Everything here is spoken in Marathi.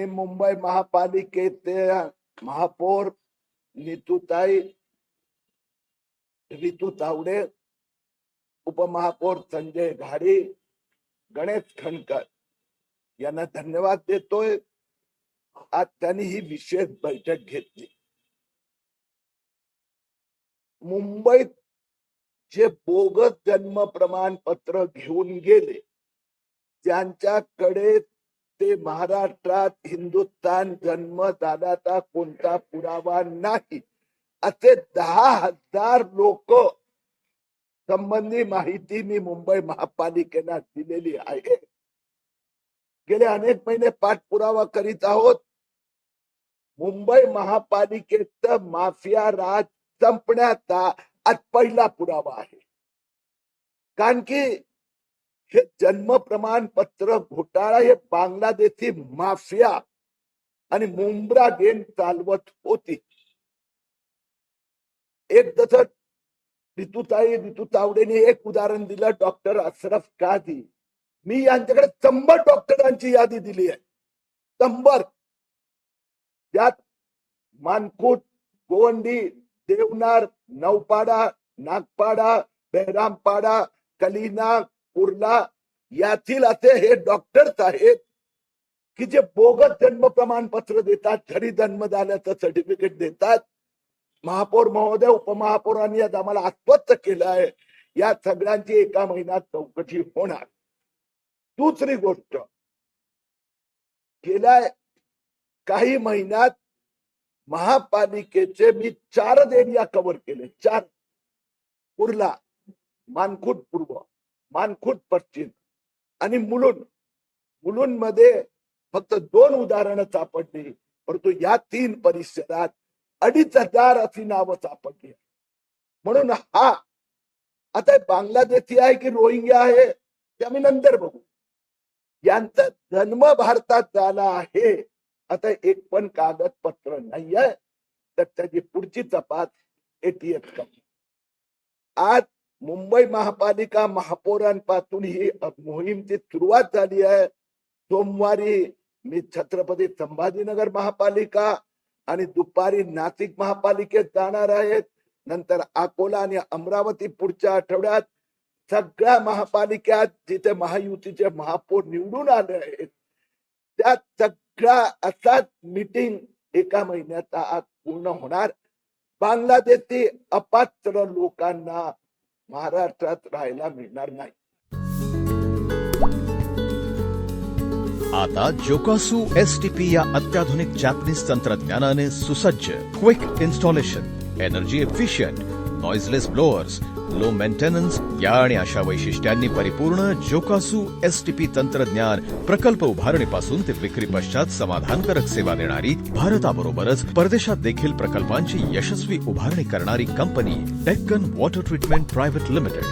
मी मुंबई महापालिकेचे महापौर नीतूताई रितू तावडे, उपमहापौर संजय घाडी, गणेश खणकर यांना धन्यवाद देतोय. आज त्यांनी ही विशेष बैठक घेतली. मुंबईत जे बोगस जन्म प्रमाणपत्र घेऊन गेले, ज्यांच्याकडे ते महाराष्ट्रात हिंदुस्थान जन्म झाल्याचा कोणता पुरावा नाही, असे 10,000 लोक संबंधी माहिती मी मुंबई महापालिकेला दिलेली आहे. गेले अनेक महिने पाठपुरावा करीत आहोत. मुंबई महापालिकेचं माफिया राज संपण्याचा आज पहिला पुरावा आहे. कारण की हे जन्म प्रमाणपत्र घोटाळा हे बांगलादेशी माफिया आणि मुंब्रा गँग चालवत होती. एक जसं रितू तावडेने एक उदाहरण दिलं, डॉक्टर अशरफ काझी. मी यांच्याकडे 100 डॉक्टरांची यादी दिली आहे. 100 त्यात मानकुट, गोवंडी, देवनार, नौपाडा, नागपाडा, बेहरामपाडा, कलिना, कुर्ला यातील असे हे डॉक्टर्स आहेत की जे बोगस जन्म प्रमाणपत्र देतात, घरी जन्म झाल्याचं सर्टिफिकेट देतात. महापौर महोदय, उपमहापौरांनी आज आम्हाला आश्वस्त केलं आहे या सगळ्यांची एका महिन्यात चौकशी होणार. दुसरी गोष्ट, गेल्या काही महिन्यात महापालिकेचे मी 4 एरिया कव्हर केले. 4: कुर्ला, मानकुट पूर्व, मानकुट पश्चिम आणि मुलुंड. मुलुंड मध्ये फक्त 2 उदाहरणं सापडली, परंतु या 3 परिसरात 2,500 अशी नावं सापडली. म्हणून हा आता बांगलादेशी आहे की रोहिंग्या आहे ते आम्ही नंतर बघू. यांचा जन्म भारतात झाला आहे, आता एक पण कागदपत्र नाही आहे, तर त्याची पुढची तपास एटीएस करते. आज मुंबई महापालिका महापौरांपासून ही मोहीमची सुरुवात झाली आहे. सोमवारी मी छत्रपती संभाजीनगर महापालिका आणि दुपारी नाशिक महापालिकेत जाणार आहेत. नंतर अकोला आणि अमरावती पुढच्या आठवड्यात. सगळ्या महापालिकात जिथे महायुतीचे महापौर निवडून आले आहेत त्या सगळ्या असाच मीटिंग एका महिन्याचा आज पूर्ण होणार. बांगलादेशी अपात्र लोकांना महाराष्ट्रात राहायला मिळणार नाही. आता जोकासू एसटीपी या अत्याधुनिक जॅपनीज तंत्रज्ञानाने सुसज्ज, quick installation, energy efficient, noiseless blowers, low maintenance या आणि अशा वैशिष्ट्यांनी परिपूर्ण जोकासू एसटीपी तंत्रज्ञान प्रकल्प उभारणीपासून ते विक्री पश्चात समाधानकारक सेवा देणारी, भारताबरोबरच परदेशात देखील प्रकल्पांची यशस्वी उभारणी करणारी company Deccan water treatment private limited.